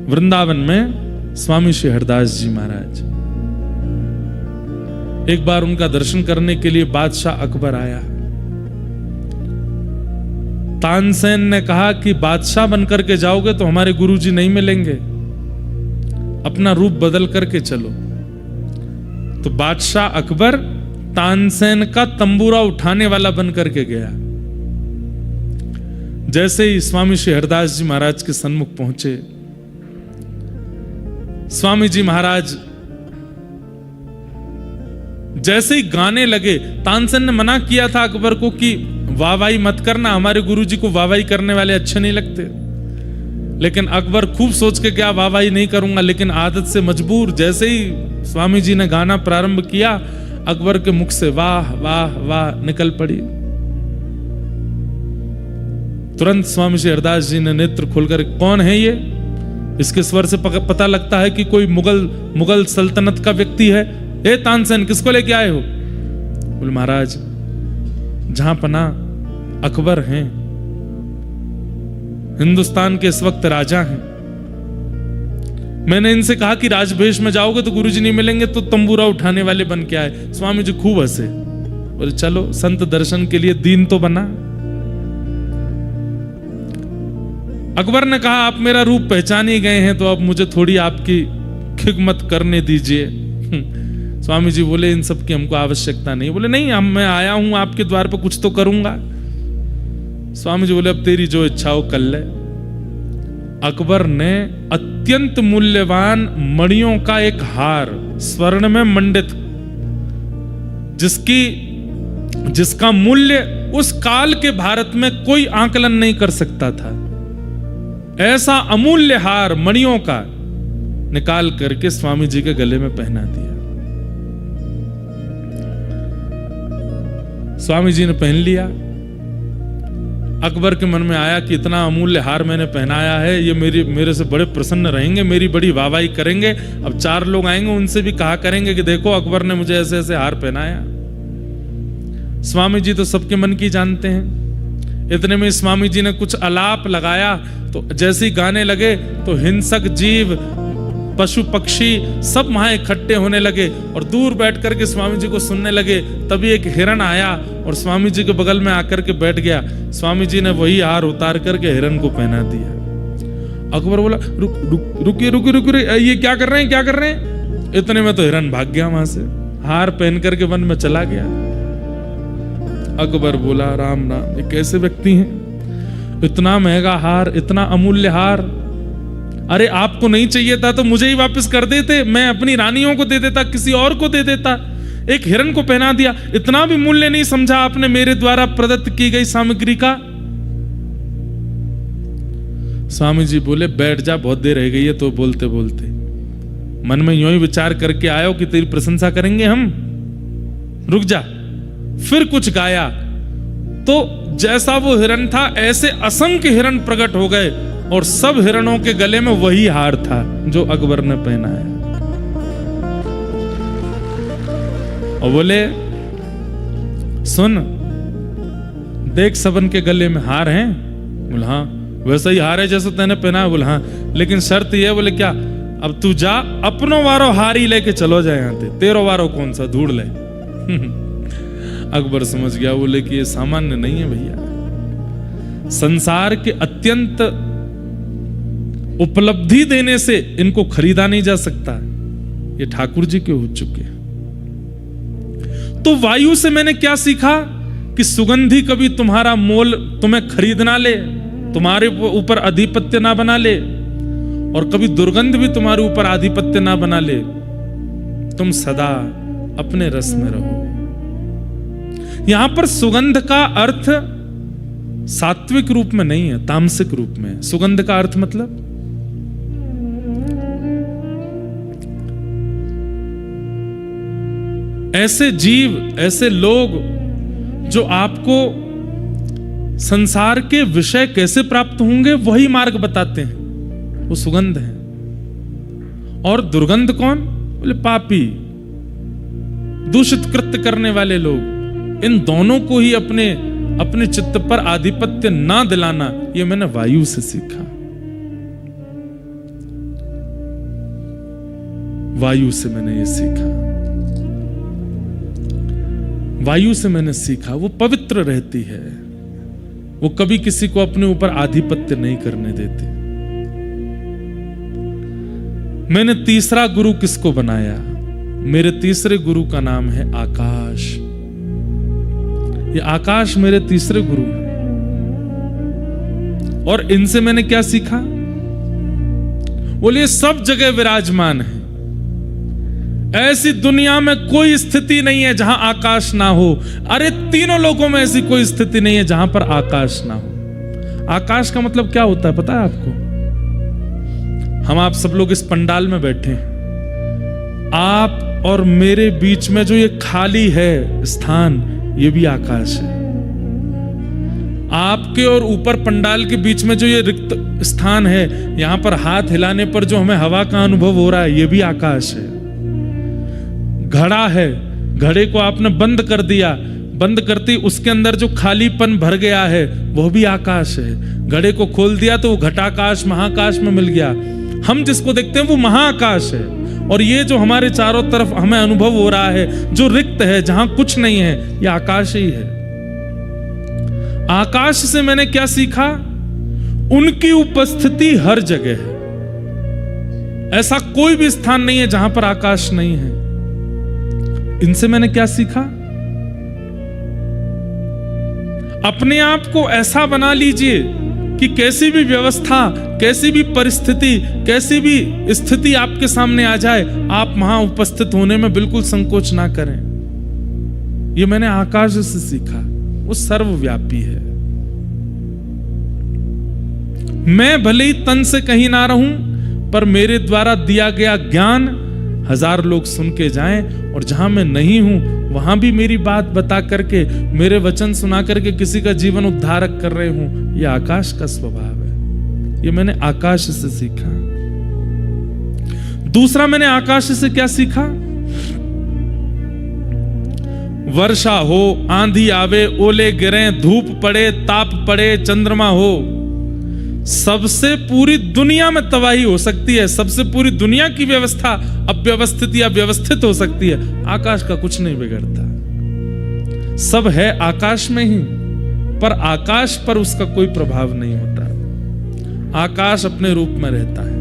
वृंदावन में स्वामी श्री हरदास जी महाराज, एक बार उनका दर्शन करने के लिए बादशाह अकबर आया। तानसेन ने कहा कि बादशाह बनकर के जाओगे तो हमारे गुरुजी नहीं मिलेंगे, अपना रूप बदल करके चलो। तो बादशाह अकबर तानसेन का तंबूरा उठाने वाला बनकर के गया। जैसे ही स्वामी श्री हरदास जी महाराज के सन्मुख पहुंचे, स्वामी जी महाराज जैसे ही गाने लगे, तानसेन ने मना किया था अकबर को कि वाहवाही मत करना, हमारे गुरुजी को वाहवाही करने वाले अच्छे नहीं लगते। लेकिन अकबर खूब सोच के क्या वाहवाही नहीं करूंगा, लेकिन आदत से मजबूर। जैसे ही स्वामी जी ने गाना प्रारंभ किया, अकबर के मुख से वाह वाह वाह निकल पड़ी। तुरंत स्वामी श्री हरदास जी ने नेत्र खोलकर, कौन है ये? इसके स्वर से पता लगता है कि कोई मुगल सल्तनत का व्यक्ति है। ए तानसेन, किसको लेके आए हो? बोले महाराज, जहां पना अकबर हैं, हिंदुस्तान के इस वक्त राजा हैं। मैंने इनसे कहा कि राजभेष में जाओगे तो गुरुजी नहीं मिलेंगे, तो तंबूरा उठाने वाले बन के आए। स्वामी जी खूब हंसे, बोले चलो संत दर्शन के लिए दीन तो बना। अकबर ने कहा आप मेरा रूप पहचान ही गए हैं, तो अब मुझे थोड़ी आपकी खिदमत करने दीजिए। स्वामी जी बोले इन सब की हमको आवश्यकता नहीं। बोले नहीं, मैं आया हूं आपके द्वार पर, कुछ तो करूंगा। स्वामी जी बोले अब तेरी जो इच्छा हो कर ले। अकबर ने अत्यंत मूल्यवान मणियों का एक हार, स्वर्ण में मंडित, जिसका मूल्य उस काल के भारत में कोई आकलन नहीं कर सकता था, ऐसा अमूल्य हार मणियों का निकाल करके स्वामी जी के गले में पहना दिया। स्वामी जी ने पहन लिया। अकबर के मन में आया कि इतना अमूल्य हार मैंने पहनाया है, ये मेरे से बड़े प्रसन्न रहेंगे, मेरी बड़ी वाहवाही करेंगे। अब 4 लोग आएंगे, उनसे भी कहा करेंगे कि देखो अकबर ने मुझे ऐसे ऐसे हार पहनाया। स्वामी जी तो सबके मन की जानते हैं। इतने में स्वामी जी ने कुछ आलाप लगाया, तो जैसे ही गाने लगे तो हिंसक जीव, पशु पक्षी सब वहां इकट्ठे होने लगे और दूर बैठ करके स्वामी जी को सुनने लगे। तभी एक हिरण आया और स्वामी जी के बगल में आकर के बैठ गया। स्वामी जी ने वही हार उतार करके हिरण को पहना दिया। अकबर बोला रुकिए, ये क्या कर रहे हैं, क्या कर रहे हैं? इतने में तो हिरण भाग गया वहां से, हार पहन करके वन में चला गया। अकबर बोला राम राम, ये कैसे व्यक्ति हैं? इतना महंगा हार, इतना अमूल्य हार, अरे आपको नहीं चाहिए था तो मुझे ही वापस कर देते, मैं अपनी रानियों को दे देता, किसी और को दे देता। एक हिरण को पहना दिया, इतना भी मूल्य नहीं समझा आपने मेरे द्वारा प्रदत्त की गई सामग्री का? स्वामी जी बोले बैठ जा, बहुत देर रह गई है तो बोलते बोलते। मन में यूं ही विचार करके आयो कि तेरी प्रशंसा करेंगे हम, रुक जा। फिर कुछ गाया तो जैसा वो हिरण था ऐसे असंख्य हिरण प्रकट हो गए और सब हिरणों के गले में वही हार था जो अकबर ने पहनाया। और बोले सुन देख, सबन के गले में हार हैं? बोले हाँ, वैसा ही हार है जैसे तैने पहना है। बोले हाँ, लेकिन शर्त ये। बोले क्या? अब तू जा, अपनों वारो हारी लेके चलो जाए, यहाँ ते तेरो वारो कौन सा ढूंढ ले। अकबर समझ गया, बोले कि ये सामान्य नहीं है भैया, संसार के अत्यंत उपलब्धि देने से इनको खरीदा नहीं जा सकता, ये ठाकुर जी के हो चुके हैं। तो वायु से मैंने क्या सीखा कि सुगंधी कभी तुम्हारा मोल तुम्हें खरीद ना ले, तुम्हारे ऊपर आधिपत्य ना बना ले, और कभी दुर्गंध भी तुम्हारे ऊपर आधिपत्य ना बना ले। तुम सदा अपने रस में रहो। यहां पर सुगंध का अर्थ सात्विक रूप में नहीं है, तामसिक रूप में। सुगंध का अर्थ मतलब ऐसे जीव, ऐसे लोग जो आपको संसार के विषय कैसे प्राप्त होंगे वही मार्ग बताते हैं, वो सुगंध है। और दुर्गंध कौन? बोले पापी, दूषित कृत्य करने वाले लोग। इन दोनों को ही अपने चित्त पर आधिपत्य ना दिलाना, ये मैंने वायु से सीखा। वायु से मैंने ये सीखा, वायु से मैंने सीखा। वो पवित्र रहती है, वो कभी किसी को अपने ऊपर आधिपत्य नहीं करने देती। मैंने तीसरा गुरु किसको बनाया? मेरे तीसरे गुरु का नाम है आकाश। ये आकाश मेरे तीसरे गुरु हैं। और इनसे मैंने क्या सीखा? बोलिए, सब जगह विराजमान है। ऐसी दुनिया में कोई स्थिति नहीं है जहां आकाश ना हो। अरे तीनों लोगों में ऐसी कोई स्थिति नहीं है जहां पर आकाश ना हो। आकाश का मतलब क्या होता है पता है आपको? हम आप सब लोग इस पंडाल में बैठे हैं, आप और मेरे बीच में जो ये खाली है स्थान, ये भी आकाश है। आपके और ऊपर पंडाल के बीच में जो ये रिक्त स्थान है, यहां पर हाथ हिलाने पर जो हमें हवा का अनुभव हो रहा है, ये भी आकाश है। घड़ा है, घड़े को आपने बंद कर दिया, बंद करते उसके अंदर जो खालीपन भर गया है, वह भी आकाश है। घड़े को खोल दिया तो वो घटाकाश महाकाश में मिल गया। हम जिसको देखते हैं वो महाआकाश है। और ये जो हमारे चारों तरफ हमें अनुभव हो रहा है, जो रिक्त है, जहां कुछ नहीं है, ये आकाश ही है। आकाश से मैंने क्या सीखा? उनकी उपस्थिति हर जगह है। ऐसा कोई भी स्थान नहीं है जहां पर आकाश नहीं है। इनसे मैंने क्या सीखा? अपने आप को ऐसा बना लीजिए कि कैसी भी व्यवस्था, कैसी भी परिस्थिति, कैसी भी स्थिति आपके सामने आ जाए, आप वहां उपस्थित होने में बिल्कुल संकोच ना करें। ये मैंने आकाश से सीखा। वो सर्वव्यापी है। मैं भले ही तन से कहीं ना रहूं, पर मेरे द्वारा दिया गया ज्ञान 1000 लोग सुन के जाएं, और जहां मैं नहीं हूं वहां भी मेरी बात बता करके, मेरे वचन सुना करके किसी का जीवन उद्धारक कर रहे हूं। यह आकाश का स्वभाव है। ये मैंने आकाश से सीखा। दूसरा मैंने आकाश से क्या सीखा? वर्षा हो, आंधी आवे, ओले गिरें, धूप पड़े, ताप पड़े, चंद्रमा हो, सबसे पूरी दुनिया में तबाही हो सकती है। सबसे पूरी दुनिया की व्यवस्था अव्यवस्थित या व्यवस्थित हो सकती है। आकाश का कुछ नहीं बिगड़ता। सब है आकाश में ही, पर आकाश पर उसका कोई प्रभाव नहीं होता। आकाश अपने रूप में रहता है।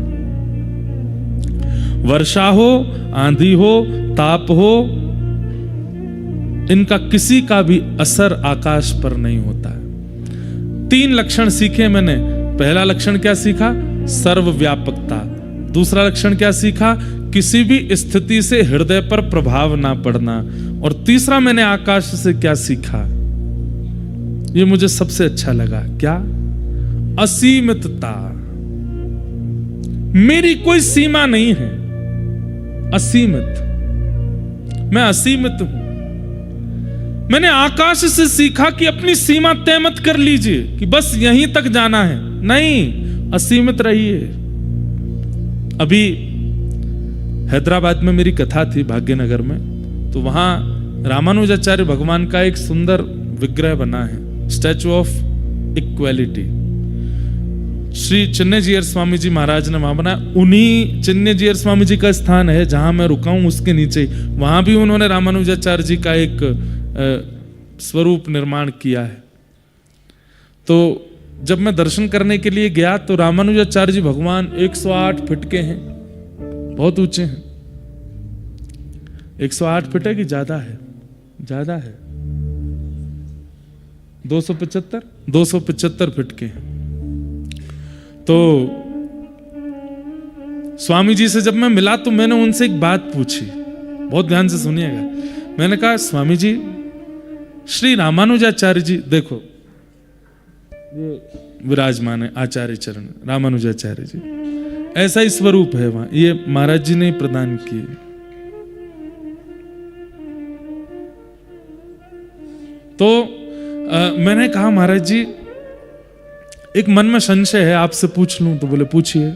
वर्षा हो, आंधी हो, ताप हो, इनका किसी का भी असर आकाश पर नहीं होता है। 3 लक्षण सीखे मैंने। पहला लक्षण क्या सीखा? सर्वव्यापकता। दूसरा लक्षण क्या सीखा? किसी भी स्थिति से हृदय पर प्रभाव ना पड़ना। और तीसरा मैंने आकाश से क्या सीखा? ये मुझे सबसे अच्छा लगा। क्या? असीमितता। मेरी कोई सीमा नहीं है। असीमित। मैं असीमित हूं। मैंने आकाश से सीखा कि अपनी सीमा तय मत कर लीजिए कि बस यहीं तक जाना है। नहीं, असीमित रहिए। अभी हैदराबाद में मेरी कथा थी, भाग्यनगर में, तो वहां रामानुजाचार्य भगवान का एक सुंदर विग्रह बना है, statue of equality. Shri चिन्मयजीयर Swami ji महाराज ने वहां बनाया। उन्हीं चिन्मयजीयर स्वामी जी का स्थान है जहां मैं रुका हूं, उसके नीचे। वहां भी उन्होंने रामानुजाचार्य जी का एक स्वरूप निर्माण किया है। तो जब मैं दर्शन करने के लिए गया तो रामानुजाचार्य जी भगवान 108 फीट के हैं, बहुत ऊंचे हैं। 108 फीट है कि ज्यादा है? ज्यादा है। 275 फीट के हैं। तो स्वामी जी से जब मैं मिला तो मैंने उनसे एक बात पूछी, बहुत ध्यान से सुनिएगा। मैंने कहा, स्वामी जी, श्री रामानुजाचार्य जी, देखो ये विराजमान है आचार्य चरण रामानुजाचार्य जी, ऐसा ही स्वरूप है वहां, ये महाराज जी ने प्रदान किए। तो मैंने कहा, महाराज जी एक मन में संशय है, आपसे पूछ लूं? तो बोले पूछिए।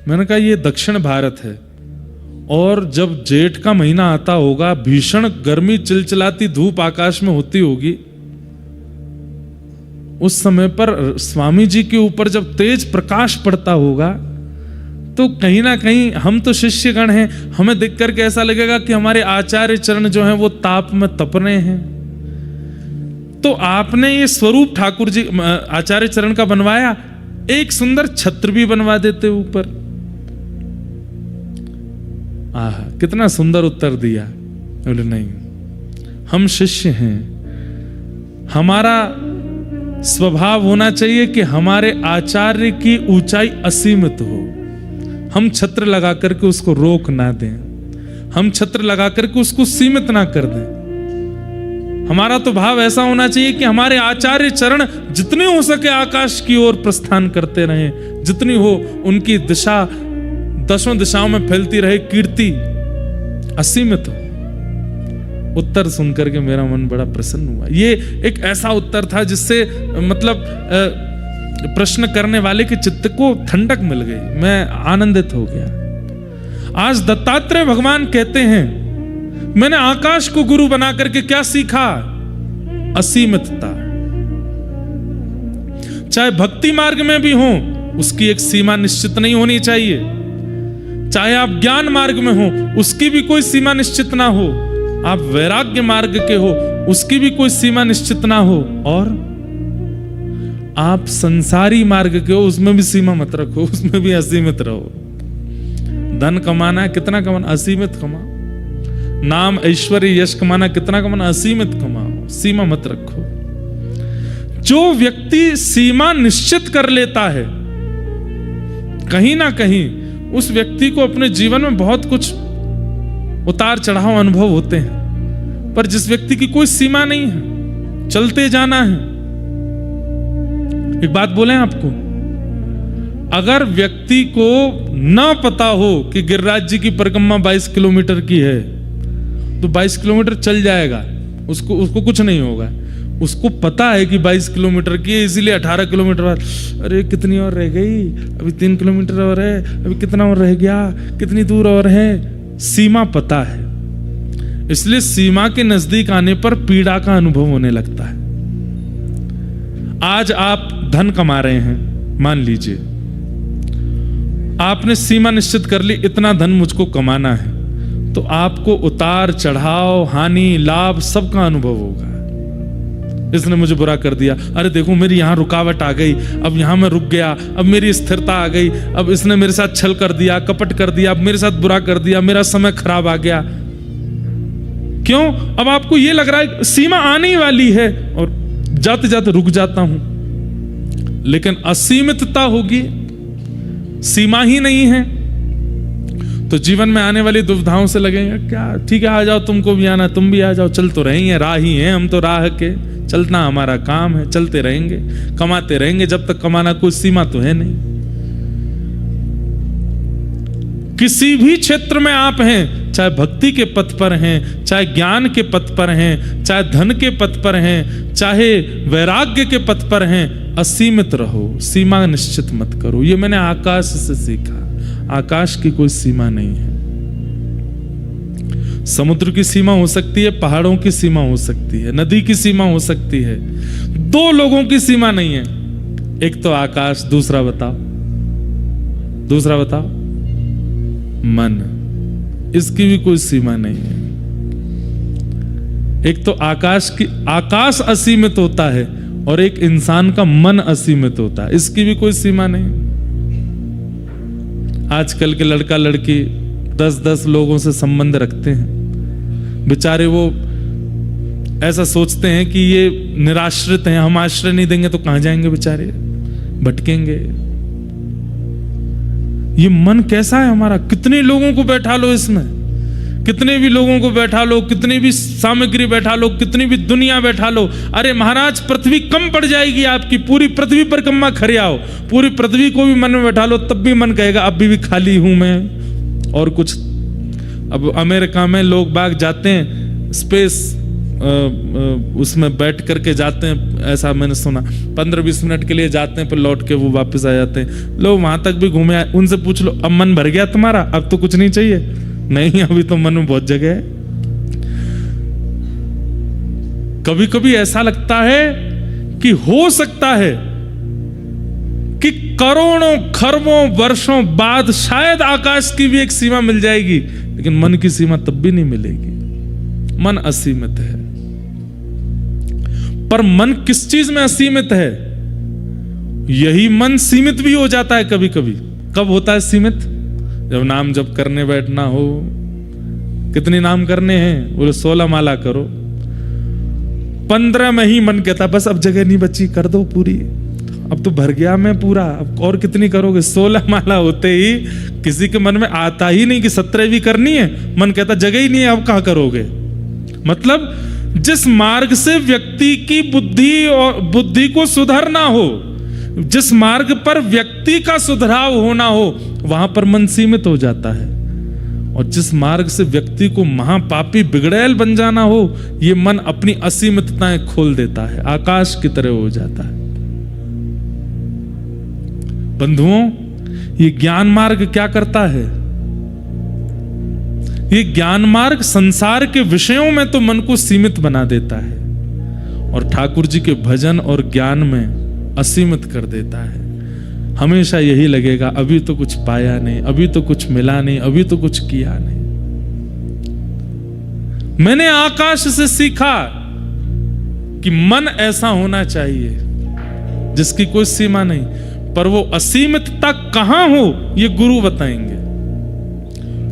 मैंने कहा, ये दक्षिण भारत है और जब जेठ का महीना आता होगा, भीषण गर्मी, चिलचिलाती धूप आकाश में होती होगी, उस समय पर स्वामी जी के ऊपर जब तेज प्रकाश पड़ता होगा तो कहीं ना कहीं हम तो शिष्यगण हैं, हमें देख करके ऐसा लगेगा कि हमारे आचार्य चरण जो हैं वो ताप में तप रहे हैं। तो आपने ये स्वरूप ठाकुर जी आचार्य चरण का बनवाया, एक सुंदर छत्र भी बनवा देते ऊपर। आह, कितना सुंदर उत्तर दिया। बोले नहीं, हम शिष्य हैं, हमारा स्वभाव होना चाहिए कि हमारे आचार्य की ऊंचाई असीमित हो। हम छत्र लगा करके उसको रोक ना दें, हम छत्र लगा करके उसको सीमित ना कर दें। हमारा तो भाव ऐसा होना चाहिए कि हमारे आचार्य चरण जितने हो सके आकाश की ओर प्रस्थान करते रहें, जितनी हो उनकी दिशा दसों दिशाओं में फैलती रहे, कीर्ति असीमित हो। उत्तर सुनकर के मेरा मन बड़ा प्रसन्न हुआ। ये एक ऐसा उत्तर था जिससे मतलब प्रश्न करने वाले के चित्त को ठंडक मिल गई, मैं आनंदित हो गया। आज दत्तात्रेय भगवान कहते हैं, मैंने आकाश को गुरु बना करके क्या सीखा? असीमितता। चाहे भक्ति मार्ग में भी हो, उसकी एक सीमा निश्चित नहीं होनी चाहिए। चाहे आप ज्ञान मार्ग में हो, उसकी भी कोई सीमा निश्चित ना हो। आप वैराग्य मार्ग के हो, उसकी भी कोई सीमा निश्चित ना हो। और आप संसारी मार्ग के हो, उसमें भी सीमा मत रखो, उसमें भी असीमित रहो। धन कमाना कितना कमाना? असीमित कमाओ। नाम ऐश्वर्य यश कमाना कितना कमाना? असीमित कमाओ, सीमा मत रखो। जो व्यक्ति सीमा निश्चित कर लेता है, कहीं ना कहीं उस व्यक्ति को अपने जीवन में बहुत कुछ उतार चढ़ाव अनुभव होते हैं। पर जिस व्यक्ति की कोई सीमा नहीं है, चलते जाना है। एक बात बोलें आपको, अगर व्यक्ति को ना पता हो कि गिरिराज जी की परिक्रमा 22 किलोमीटर की है, तो 22 किलोमीटर चल जाएगा, उसको कुछ नहीं होगा। उसको पता है कि 22 किलोमीटर की है, इसीलिए 18 किलोमीटर बाद, अरे कितनी और रह गई, अभी 3 किलोमीटर और है, अभी कितना और रह गया, कितनी दूर और है। सीमा पता है, इसलिए सीमा के नजदीक आने पर पीड़ा का अनुभव होने लगता है। आज आप धन कमा रहे हैं, मान लीजिए आपने सीमा निश्चित कर ली, इतना धन मुझको कमाना है, तो आपको उतार चढ़ाव, हानि, लाभ सबका अनुभव होगा। इसने मुझे बुरा कर दिया, अरे देखो मेरी यहां रुकावट आ गई, अब यहां मैं रुक गया, अब मेरी स्थिरता आ गई, अब इसने मेरे साथ छल कर दिया, कपट कर दिया, अब मेरे साथ बुरा कर दिया, मेरा समय खराब आ गया। क्यों? अब आपको यह लग रहा है सीमा आने वाली है और जाते जाते रुक जाता हूं। लेकिन असीमितता होगी, सीमा ही नहीं है, तो जीवन में आने वाली दुविधाओं से लगेगा क्या, ठीक है आ जाओ, तुमको भी आना, तुम भी आ जाओ, चल तो रहेंगे, राह ही है, हम तो राह के, चलना हमारा काम है, चलते रहेंगे, कमाते रहेंगे, जब तक कमाना कोई सीमा तो है नहीं। किसी भी क्षेत्र में आप हैं, चाहे भक्ति के पथ पर हैं, चाहे ज्ञान के पथ पर हैं, चाहे धन के पथ पर हैं, चाहे वैराग्य के पथ पर हैं, असीमित रहो, सीमा निश्चित मत करो। ये मैंने आकाश से सीखा। आकाश की कोई सीमा नहीं है। समुद्र की सीमा हो सकती है, पहाड़ों की सीमा हो सकती है, नदी की सीमा हो सकती है, दो लोगों की सीमा नहीं है। एक तो आकाश, दूसरा बताओ मन, इसकी भी कोई सीमा नहीं है। एक तो आकाश असीमित होता है और एक इंसान का मन असीमित होता है, इसकी भी कोई सीमा नहीं। आजकल के लड़का लड़की 10-10 लोगों से संबंध रखते हैं, बेचारे वो ऐसा सोचते हैं कि ये निराश्रित हैं, हम आश्रय नहीं देंगे तो कहां जाएंगे बेचारे, भटकेंगे। ये मन कैसा है हमारा, कितने लोगों को बैठा लो इसमें, कितने भी लोगों को बैठा लो, कितनी भी सामग्री बैठा लो, कितनी भी दुनिया बैठा लो, अरे महाराज पृथ्वी कम पड़ जाएगी आपकी, पूरी पृथ्वी पर कम्मा खड़े आओ, पूरी पृथ्वी को भी मन में बैठा लो, तब भी मन कहेगा अब भी खाली हूं मैं और कुछ। अब अमेरिका में लोग बाग जाते हैं, स्पेस उसमें बैठ करके जाते हैं, ऐसा मैंने सुना, 15-20 मिनट के लिए जाते हैं, पर लौट के वो वापस आ जाते हैं। लोग वहां तक भी घूमे आए, उनसे पूछ लो अब मन भर गया तुम्हारा, अब तो कुछ नहीं चाहिए? नहीं, अभी तो मन में बहुत जगह है। कभी कभी ऐसा लगता है कि हो सकता है कि करोड़ों खरबों वर्षों बाद शायद आकाश की भी एक सीमा मिल जाएगी, लेकिन मन की सीमा तब भी नहीं मिलेगी। मन असीमित है। पर मन किस चीज में असीमित है? यही मन सीमित भी हो जाता है कभी कभी। कब होता है सीमित? जब नाम जप करने बैठना हो। कितने नाम करने हैं? बोले 16 माला करो। 15 में ही मन कहता बस अब जगह नहीं बची, कर दो पूरी, अब तो भर गया मैं पूरा, अब और कितनी करोगे? 16 माला होते ही किसी के मन में आता ही नहीं कि 17 भी करनी है। मन कहता जगह ही नहीं है, अब कहां करोगे? मतलब जिस मार्ग से व्यक्ति की बुद्धि को सुधारना हो, जिस मार्ग पर व्यक्ति का सुधराव होना हो, वहां पर मन सीमित हो जाता है। और जिस मार्ग से व्यक्ति को महापापी बिगड़ैल बन जाना हो, यह मन अपनी असीमितताएं खोल देता है, आकाश की तरह हो जाता है। बंधुओं, ये ज्ञान मार्ग क्या करता है? ये ज्ञान मार्ग संसार के विषयों में तो मन को सीमित बना देता है, और ठाकुर जी के भजन और ज्ञान में असीमित कर देता है। हमेशा यही लगेगा अभी तो कुछ पाया नहीं, अभी तो कुछ मिला नहीं, अभी तो कुछ किया नहीं। मैंने आकाश से सीखा कि मन ऐसा होना चाहिए जिसकी कोई सीमा नहीं, पर वो असीमितता कहां हो ये गुरु बताएंगे।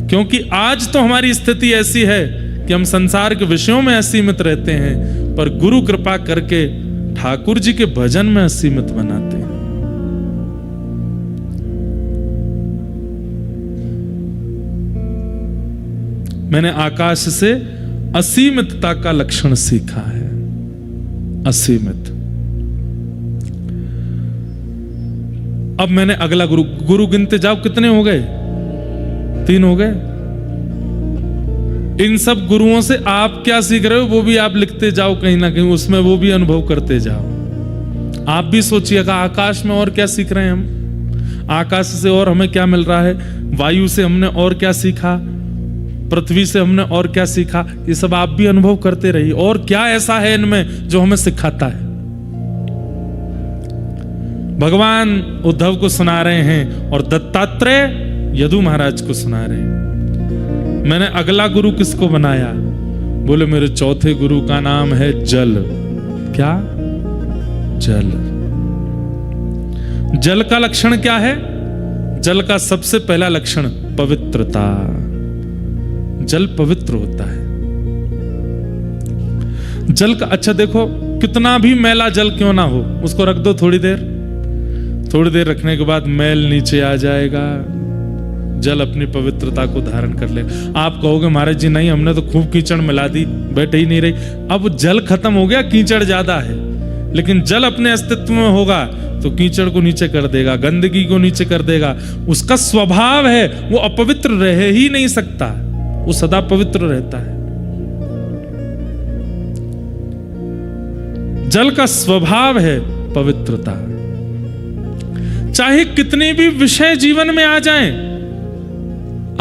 क्योंकि आज तो हमारी स्थिति ऐसी है कि हम संसार के विषयों में असीमित रहते हैं, पर गुरु कृपा करके ठाकुर जी के भजन में असीमित बनाते हैं। मैंने आकाश से असीमितता का लक्षण सीखा है। असीमित। अब मैंने अगला गुरु गिनते जाओ, कितने हो गए? 3 हो गए। इन सब गुरुओं से आप क्या सीख रहे हो वो भी आप लिखते जाओ कहीं ना कहीं, उसमें वो भी अनुभव करते जाओ। आप भी सोचिएगा आकाश में और क्या सीख रहे हैं हम, आकाश से और हमें क्या मिल रहा है, वायु से हमने और क्या सीखा, पृथ्वी से हमने और क्या सीखा। ये सब आप भी अनुभव करते रहिए। और क्या ऐसा है इनमें जो हमें सिखाता है? भगवान उद्धव को सुना रहे हैं और दत्तात्रेय यदु महाराज को सुना रहे हैं। मैंने अगला गुरु किसको बनाया? बोले मेरे चौथे गुरु का नाम है जल। क्या? जल। जल का लक्षण क्या है? जल का सबसे पहला लक्षण पवित्रता। जल पवित्र होता है। जल का, अच्छा देखो, कितना भी मैला जल क्यों ना हो, उसको रख दो थोड़ी देर रखने के बाद मैल नीचे आ जाएगा, जल अपनी पवित्रता को धारण कर ले। आप कहोगे महाराज जी नहीं, हमने तो खूब कीचड़ मिला दी, बैठ ही नहीं रही। अब जल खत्म हो गया, कीचड़ ज्यादा है, लेकिन जल अपने अस्तित्व में होगा तो कीचड़ को नीचे कर देगा, गंदगी को नीचे कर देगा। उसका स्वभाव है, वो अपवित्र रह ही नहीं सकता, वो सदा पवित्र रहता है। जल का स्वभाव है पवित्रता। चाहे कितने भी विषय जीवन में आ जाएं,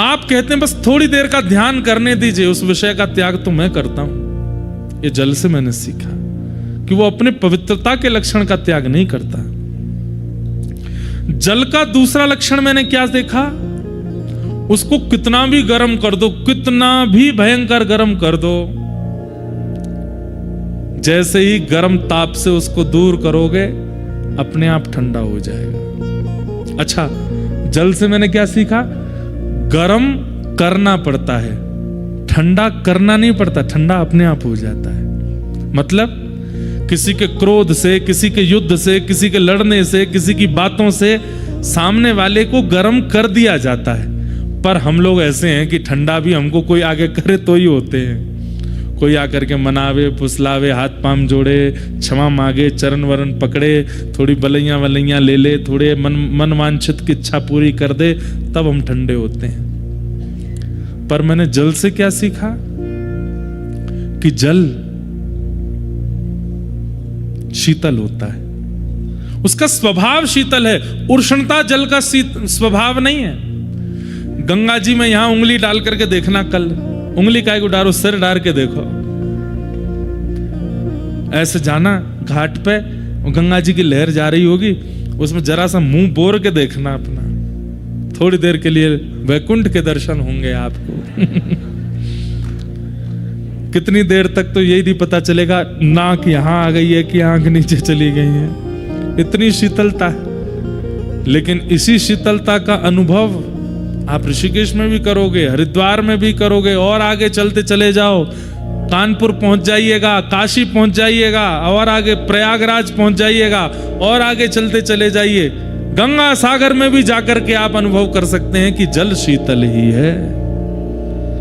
आप कहते हैं बस थोड़ी देर का ध्यान करने दीजिए, उस विषय का त्याग तो मैं करता हूं। ये जल से मैंने सीखा कि वो अपने पवित्रता के लक्षण का त्याग नहीं करता। जल का दूसरा लक्षण मैंने क्या देखा? उसको कितना भी गर्म कर दो, कितना भी भयंकर गर्म कर दो, जैसे ही गर्म ताप से उसको दूर करोगे अपने आप ठंडा हो जाएगा। अच्छा, जल से मैंने क्या सीखा? गर्म करना पड़ता है, ठंडा करना नहीं पड़ता, ठंडा अपने आप हो जाता है। मतलब किसी के क्रोध से, किसी के युद्ध से, किसी के लड़ने से, किसी की बातों से सामने वाले को गर्म कर दिया जाता है। पर हम लोग ऐसे हैं कि ठंडा भी हमको कोई आगे करे तो ही होते हैं। कोई आकर के मनावे, फुसलावे, हाथ पांव जोड़े, क्षमा मांगे, चरण वरण पकड़े, थोड़ी बलैयां वलैयां ले ले, थोड़े मन वांछित की इच्छा पूरी कर दे, तब हम ठंडे होते हैं। पर मैंने जल से क्या सीखा? कि जल शीतल होता है, उसका स्वभाव शीतल है। उष्णता जल का स्वभाव नहीं है। गंगा जी में यहां उंगली डाल करके देखना, कल उंगली काय को डालो, सिर डाल के देखो, ऐसे जाना घाट पे, गंगा जी की लहर जा रही होगी, उसमें जरा सा मुंह बोर के देखना अपना, थोड़ी देर के लिए वैकुंठ के दर्शन होंगे आपको। कितनी देर तक तो यही नहीं पता चलेगा नाक यहां आ गई है कि आंख नीचे चली गई है, इतनी शीतलता है। लेकिन इसी शीतलता का अनुभव आप ऋषिकेश में भी करोगे, हरिद्वार में भी करोगे, और आगे चलते चले जाओ, कानपुर पहुंच जाइएगा, काशी पहुंच जाइएगा, और आगे प्रयागराज पहुंच जाइएगा, और आगे चलते चले जाइए, गंगा सागर में भी जाकर के आप अनुभव कर सकते हैं कि जल शीतल ही है,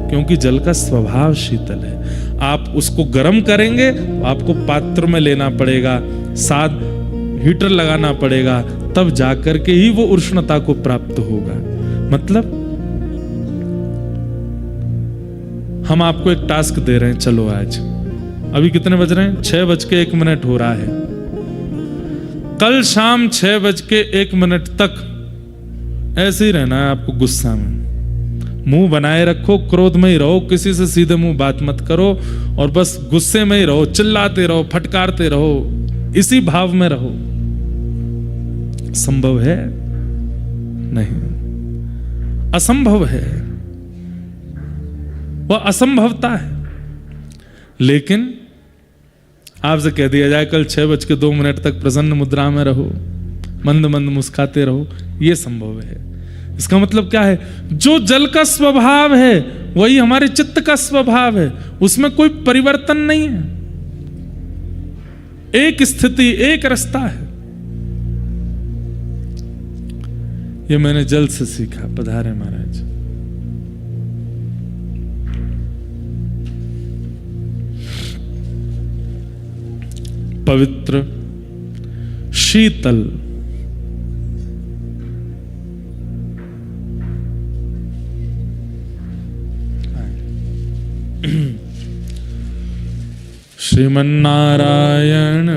क्योंकि जल का स्वभाव शीतल है। आप उसको गर्म करेंगे तो आपको पात्र में लेना पड़ेगा, साथ हीटर लगाना पड़ेगा, तब जाकर के ही वो उष्णता को प्राप्त होगा। मतलब हम आपको एक टास्क दे रहे हैं, चलो आज अभी कितने बज रहे हैं, 6:01 हो रहा है। कल शाम 6:01 तक ऐसे ही रहना है आपको, गुस्सा में मुंह बनाए रखो, क्रोध में ही रहो, किसी से सीधे मुंह बात मत करो, और बस गुस्से में ही रहो, चिल्लाते रहो, फटकारते रहो, इसी भाव में रहो। संभव है? नहीं, असंभव है, वह असंभवता है। लेकिन आपसे कह दिया जाए कल 6:02 तक प्रसन्न मुद्रा में रहो, मंद मंद मुस्काते रहो, यह संभव है। इसका मतलब क्या है? जो जल का स्वभाव है वही हमारे चित्त का स्वभाव है, उसमें कोई परिवर्तन नहीं है, एक स्थिति, एक रास्ता है। ये मैंने जल से सीखा। पधारे महाराज। पवित्र, शीतल, श्रीमन्नारायण